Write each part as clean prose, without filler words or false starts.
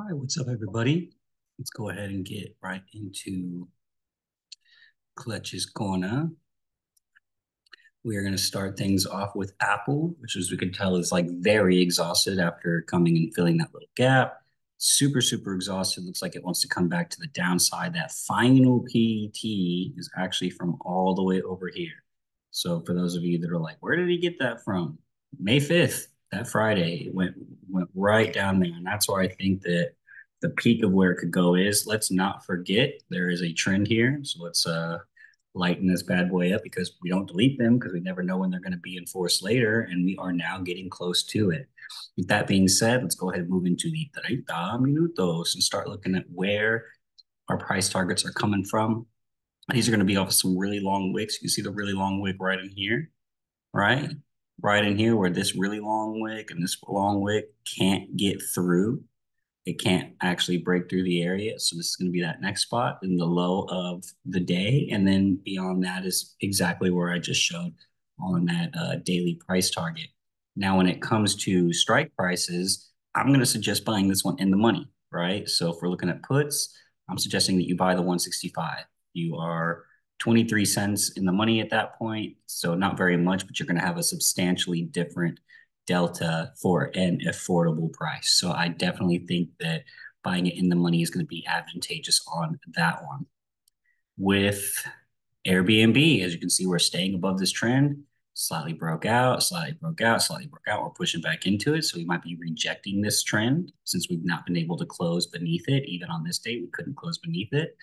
All right, what's up, everybody? Let's go ahead and get right into Clutch's Corner. We are going to start things off with Apple, which, as we can tell, is like very exhausted after coming and filling that little gap. Super, super exhausted. Looks like it wants to come back to the downside. That final PT is actually from all the way over here. So for those of you that are like, where did he get that from? May 5th, that Friday, it went right down there. And that's where I think that the peak of where it could go is. Let's not forget there is a trend here. So let's lighten this bad boy up because we don't delete them because we never know when they're going to be enforced later, and we are now getting close to it. With that being said, let's go ahead and move into the 30 minutos and start looking at where our price targets are coming from. These are going to be off of some really long wicks. You can see the really long wick right in here, right? Right in here where this really long wick and this long wick can't get through. It can't actually break through the area. So this is going to be that next spot in the low of the day. And then beyond that is exactly where I just showed on that daily price target. Now, when it comes to strike prices, I'm going to suggest buying this one in the money, right? So if we're looking at puts, I'm suggesting that you buy the 165. You are 23 cents in the money at that point. So not very much, but you're going to have a substantially different delta for an affordable price. So I definitely think that buying it in the money is going to be advantageous on that one. With Airbnb, as you can see, we're staying above this trend. Slightly broke out, slightly broke out, slightly broke out. We're pushing back into it. So we might be rejecting this trend since we've not been able to close beneath it. Even on this date, we couldn't close beneath it.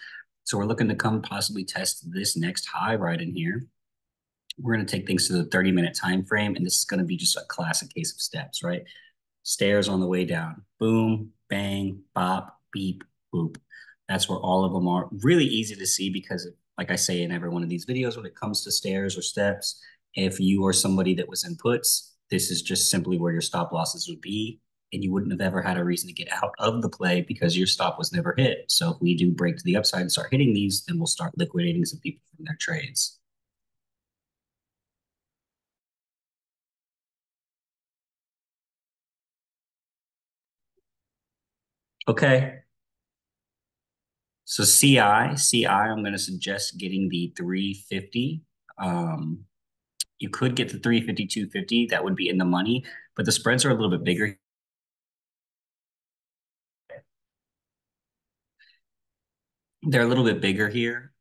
So we're looking to come possibly test this next high right in here. We're going to take things to the 30-minute time frame, and this is going to be just a classic case of steps, right? Stairs on the way down. Boom, bang, bop, beep, boop. That's where all of them are. Really easy to see because, like I say in every one of these videos, when it comes to stairs or steps, if you are somebody that was in puts, this is just simply where your stop losses would be, and you wouldn't have ever had a reason to get out of the play because your stop was never hit. So if we do break to the upside and start hitting these, then we'll start liquidating some people from their trades. Okay, so I'm going to suggest getting the 350. You could get the 350, 250. That would be in the money, but the spreads are a little bit bigger. They're a little bit bigger here.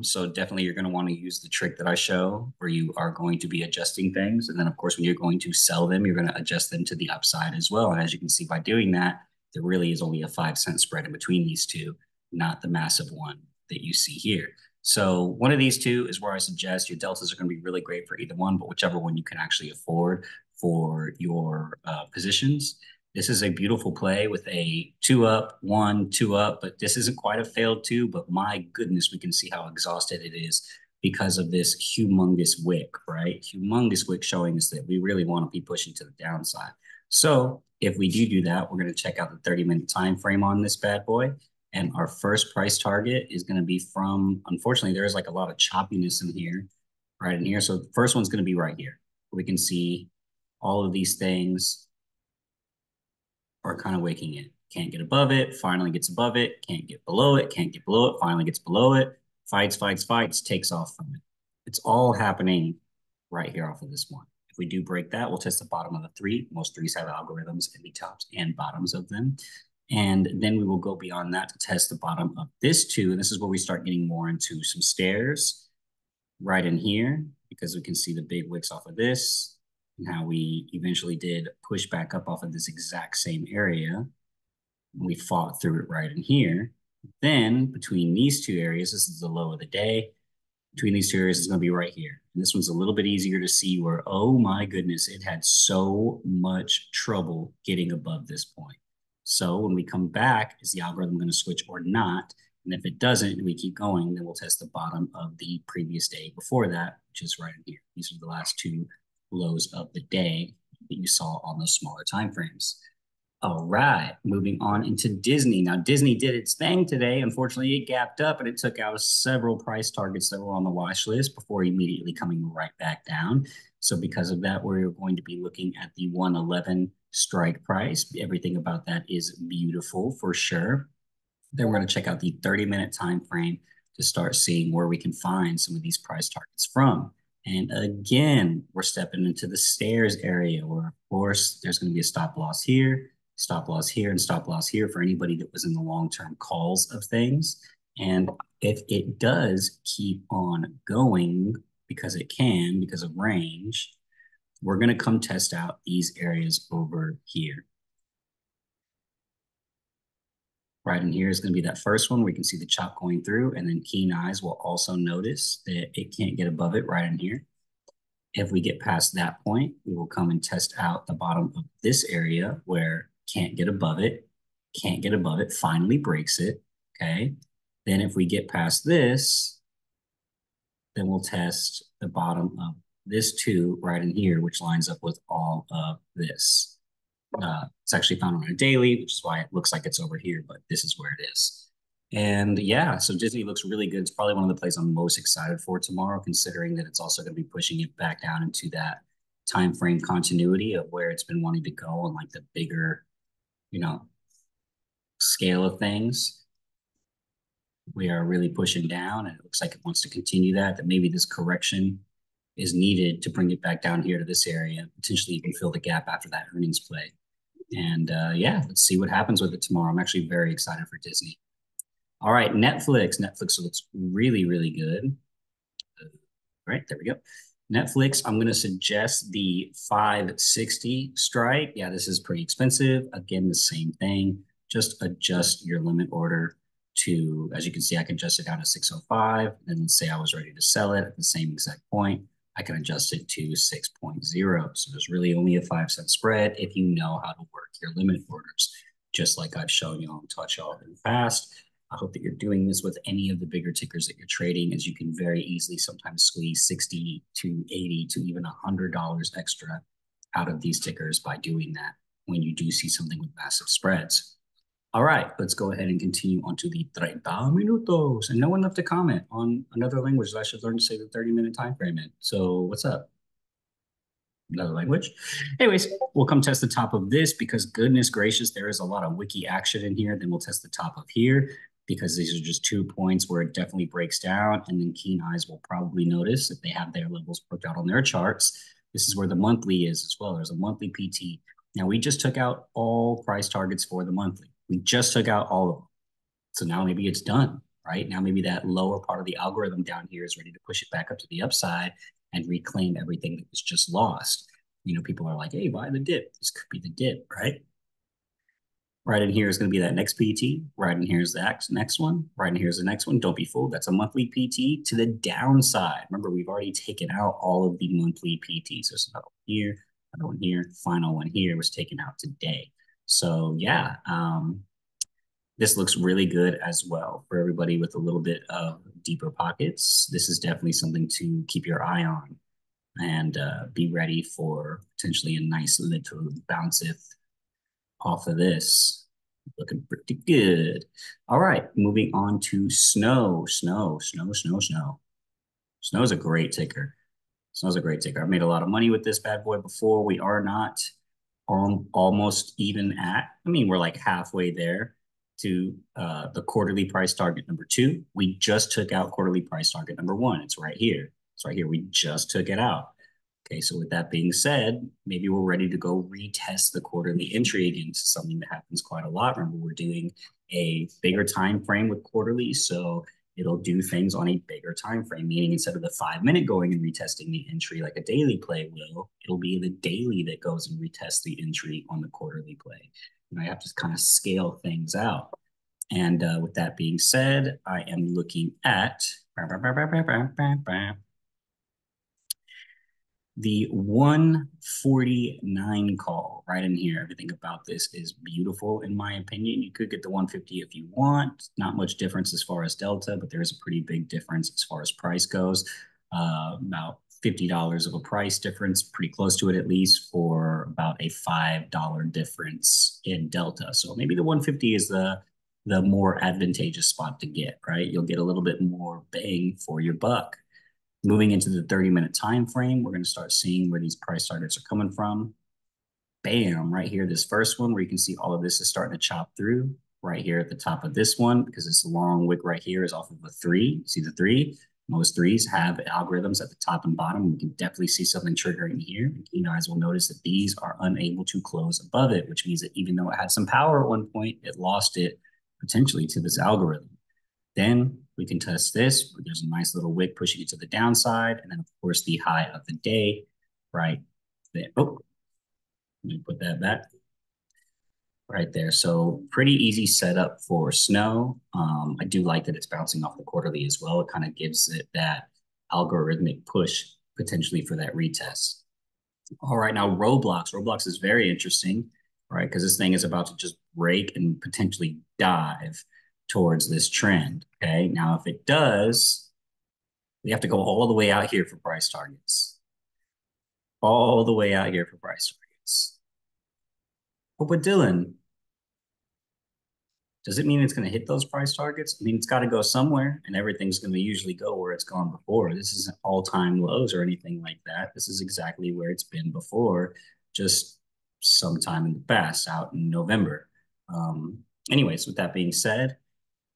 So definitely you're going to want to use the trick that I show where you are going to be adjusting things. And then, of course, when you're going to sell them, you're going to adjust them to the upside as well. And as you can see by doing that, there really is only a 5-cent spread in between these two, not the massive one that you see here. So one of these two is where I suggest your deltas are going to be really great for either one, but whichever one you can actually afford for your positions. This is a beautiful play with a 2 up, 1, 2 up, but this isn't quite a failed 2, but my goodness, we can see how exhausted it is because of this humongous wick, right? Humongous wick showing us that we really want to be pushing to the downside. So if we do that, we're going to check out the 30-minute time frame on this bad boy. And our first price target is going to be from, unfortunately, there's like a lot of choppiness in here, right in here. So the first one's going to be right here. We can see all of these things are kind of waking in. Can't get above it, finally gets above it, can't get below it, can't get below it, finally gets below it, fights, fights, fights, takes off from it. It's all happening right here off of this one. If we do break that, we'll test the bottom of the 3. Most 3s have algorithms in the tops and bottoms of them. And then we will go beyond that to test the bottom of this 2. And this is where we start getting more into some stairs right in here because we can see the big wicks off of this and how we eventually did push back up off of this exact same area. We fought through it right in here. Then between these two areas, this is the low of the day. Between these two areas is going to be right here. And this one's a little bit easier to see where, oh my goodness, it had so much trouble getting above this point. So when we come back, is the algorithm going to switch or not? And if it doesn't, and we keep going, then we'll test the bottom of the previous day before that, which is right in here. These are the last 2 lows of the day that you saw on those smaller time frames. All right, moving on into Disney. Now, Disney did its thing today. Unfortunately, it gapped up and it took out several price targets that were on the watch list before immediately coming right back down. So because of that, we're going to be looking at the 111 strike price. Everything about that is beautiful for sure. Then we're going to check out the 30-minute time frame to start seeing where we can find some of these price targets from. And again, we're stepping into the stairs area where, of course, there's going to be a stop loss here, and stop loss here for anybody that was in the long-term calls of things. And if it does keep on going, because it can, because of range, we're going to come test out these areas over here. Right in here is going to be that first one where you can see the chop going through, and then keen eyes will also notice that it can't get above it right in here. If we get past that point, we will come and test out the bottom of this area where can't get above it, finally breaks it, okay? Then if we get past this, then we'll test the bottom of this too right in here, which lines up with all of this. It's actually found on a daily, which is why it looks like it's over here, but this is where it is. And yeah, so Disney looks really good. It's probably one of the plays I'm most excited for tomorrow, considering that it's also going to be pushing it back down into that time frame continuity of where it's been wanting to go on like the bigger, scale of things. We are really pushing down, and it looks like it wants to continue that maybe this correction is needed to bring it back down here to this area, potentially even fill the gap after that earnings play. And yeah, let's see what happens with it tomorrow. I'm actually very excited for Disney. All right, Netflix. Netflix looks really, really good. Right, there we go. Netflix, I'm going to suggest the 560 strike. Yeah, this is pretty expensive. Again, the same thing. Just adjust your limit order to, as you can see, I can adjust it down to 605. And let's say I was ready to sell it at the same exact point. I can adjust it to 6.0. So there's really only a 5-cent spread if you know how to work your limit orders, just like I've shown you and taught y'all in the past. I hope that you're doing this with any of the bigger tickers that you're trading, as you can very easily sometimes squeeze 60 to 80 to even $100 extra out of these tickers by doing that when you do see something with massive spreads. All right, let's go ahead and continue on to the 30 minutos. And no one left a comment on another language that I should learn to say the 30-minute time frame in. So what's up? Another language. Anyways, we'll come test the top of this because goodness gracious, there is a lot of wiki action in here. Then we'll test the top of here because these are just 2 points where it definitely breaks down. And then keen eyes will probably notice if they have their levels put out on their charts. This is where the monthly is as well. There's a monthly PT. Now we just took out all price targets for the monthly. We just took out all of them. So now maybe it's done, right? Now maybe that lower part of the algorithm down here is ready to push it back up to the upside and reclaim everything that was just lost. People are like, hey, buy the dip. This could be the dip, right? Right in here is going to be that next PT. Right in here is the next one. Right in here is the next one. Don't be fooled. That's a monthly PT to the downside. Remember, we've already taken out all of the monthly PTs. There's another one here, another one here. Final one here was taken out today. So yeah, this looks really good as well for everybody with a little bit of deeper pockets. This is definitely something to keep your eye on and be ready for potentially a nice little bounce off of this. Looking pretty good. All right, moving on to snow. Snow is a great ticker. Snow's a great ticker. I've made a lot of money with this bad boy before. We are not almost even at, we're like halfway there to the quarterly price target number 2. We just took out quarterly price target number 1. It's right here. It's right here. We just took it out. Okay, so with that being said, maybe we're ready to go retest the quarterly entry against something that happens quite a lot. Remember, we're doing a bigger time frame with quarterly, so it'll do things on a bigger time frame, meaning instead of the 5-minute going and retesting the entry like a daily play will, it'll be the daily that goes and retests the entry on the quarterly play. I have to kind of scale things out. And with that being said, I am looking at the 149 call right in here. Everything about this is beautiful, in my opinion. You could get the 150 if you want. Not much difference as far as delta, but there's a pretty big difference as far as price goes. About $50 of a price difference, pretty close to it at least, for about a $5 difference in delta. So maybe the 150 is the more advantageous spot to get, right? You'll get a little bit more bang for your buck. Moving into the 30-minute time frame, we're going to start seeing where these price targets are coming from. bam, right here, this first one where you can see all of this is starting to chop through right here at the top of this one, because this long wick right here is off of a 3. See the 3? Most 3s have algorithms at the top and bottom. We can definitely see something triggering here. You guys will notice that these are unable to close above it, which means that even though it had some power at one point, it lost it potentially to this algorithm. Then we can test this. There's a nice little wick pushing it to the downside. And then, of course, the high of the day right there. Oh, let me put that back right there. So pretty easy setup for snow. I do like that it's bouncing off the quarterly as well. It kind of gives it that algorithmic push potentially for that retest. All right, now Roblox. Roblox is very interesting, right? Because this thing is about to just break and potentially dive towards this trend. Okay, now if it does, we have to go all the way out here for price targets. All the way out here for price targets. But Dylan, does it mean it's going to hit those price targets? I mean, it's got to go somewhere, and everything's going to usually go where it's gone before. This isn't all-time lows or anything like that. This is exactly where it's been before, just sometime in the past, out in November. Anyways, with that being said,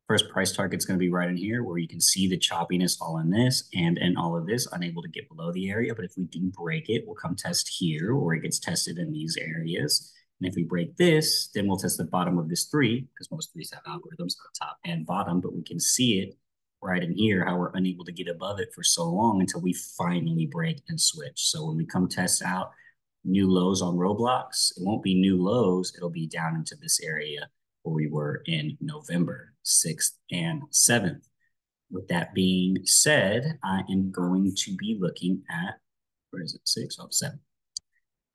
first price target's going to be right in here where you can see the choppiness all in this and in all of this, unable to get below the area. But if we do break it, we'll come test here, or it gets tested in these areas. And if we break this, then we'll test the bottom of this 3, because most 3s have algorithms on top and bottom, but we can see it right in here, how we're unable to get above it for so long until we finally break and switch. So when we come test out new lows on Roblox, it won't be new lows, it'll be down into this area where we were in November 6th and 7th. With that being said, I am going to be looking at, where is it, 6? Oh, 7.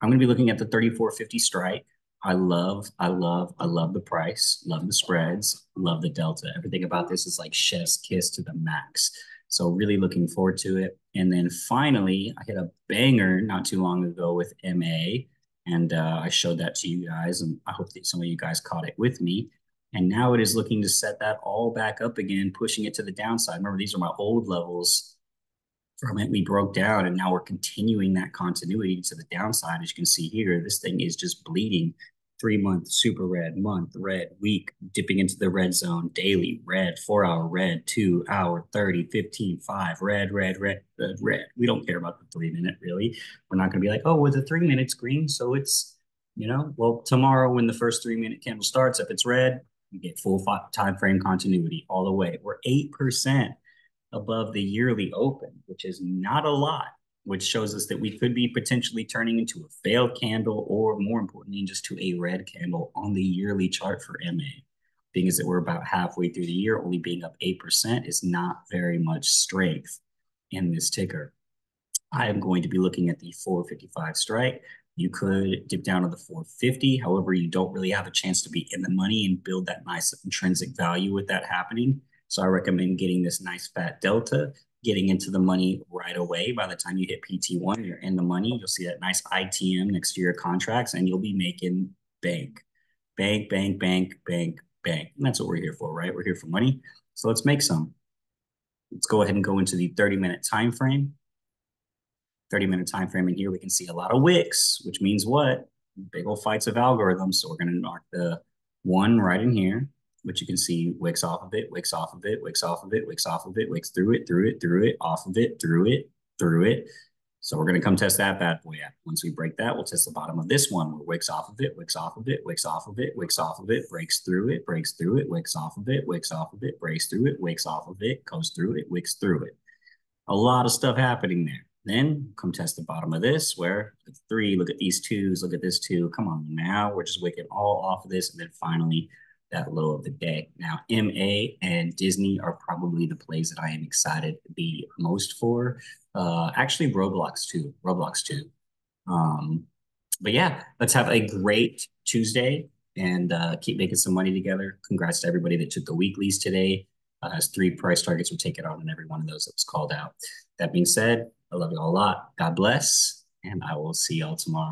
I'm going to be looking at the 34.50 strike. I love the price, love the spreads, love the delta. Everything about this is like chef's kiss to the max. So really looking forward to it. And then finally, I hit a banger not too long ago with MA, and I showed that to you guys, and I hope that some of you guys caught it with me. And now it is looking to set that all back up again, pushing it to the downside. Remember, these are my old levels from it. We broke down, and now we're continuing that continuity to the downside. As you can see here, this thing is just bleeding. 3-month super red, month red, week dipping into the red zone, daily red, 4-hour red, 2 hour, 30, 15, 5, red, red, red, red, red. We don't care about the 3-minute really. We're not going to be like, oh, with the 3 minutes green, so it's, well, tomorrow when the first 3-minute candle starts, if it's red, you get full time frame continuity all the way. We're 8% above the yearly open, which is not a lot, which shows us that we could be potentially turning into a failed candle, or more importantly, just to a red candle on the yearly chart for MA. Being is that we're about halfway through the year, only being up 8% is not very much strength in this ticker. I am going to be looking at the 455 strike. You could dip down to the 450. However, you don't really have a chance to be in the money and build that nice intrinsic value with that happening. So I recommend getting this nice fat delta, getting into the money right away. By the time you hit PT1, you're in the money. You'll see that nice ITM next to your contracts, and you'll be making bank. Bank, bank, bank, bank, bank. And that's what we're here for, right? We're here for money. So let's make some. Let's go ahead and go into the 30-minute time frame. 30-minute time frame in here, we can see a lot of wicks, which means what? Big old fights of algorithms. So we're going to mark the 1 right in here, which you can see wicks off of it, wicks off of it, wicks off of it, wicks off of it, wicks through it, through it, through it, off of it, through it, through it. So we're going to come test that bad boy out. Once we break that, we'll test the bottom of this one where wicks off of it, wicks off of it, wicks off of it, wicks off of it, breaks through it, breaks through it, wicks off of it, wicks off of it, breaks through it, wicks off of it, goes through it, wicks through it. A lot of stuff happening there. Then come test the bottom of this where look at 3, look at these 2s, look at this 2. Come on, now we're just wicking all off of this. And then finally that low of the day. Now, MA and Disney are probably the plays that I am excited the most for. Actually, Roblox too. But yeah, let's have a great Tuesday and keep making some money together. Congrats to everybody that took the weeklies today. As 3 price targets were taken out on every one of those that was called out. That being said, I love you all a lot. God bless, and I will see y'all tomorrow.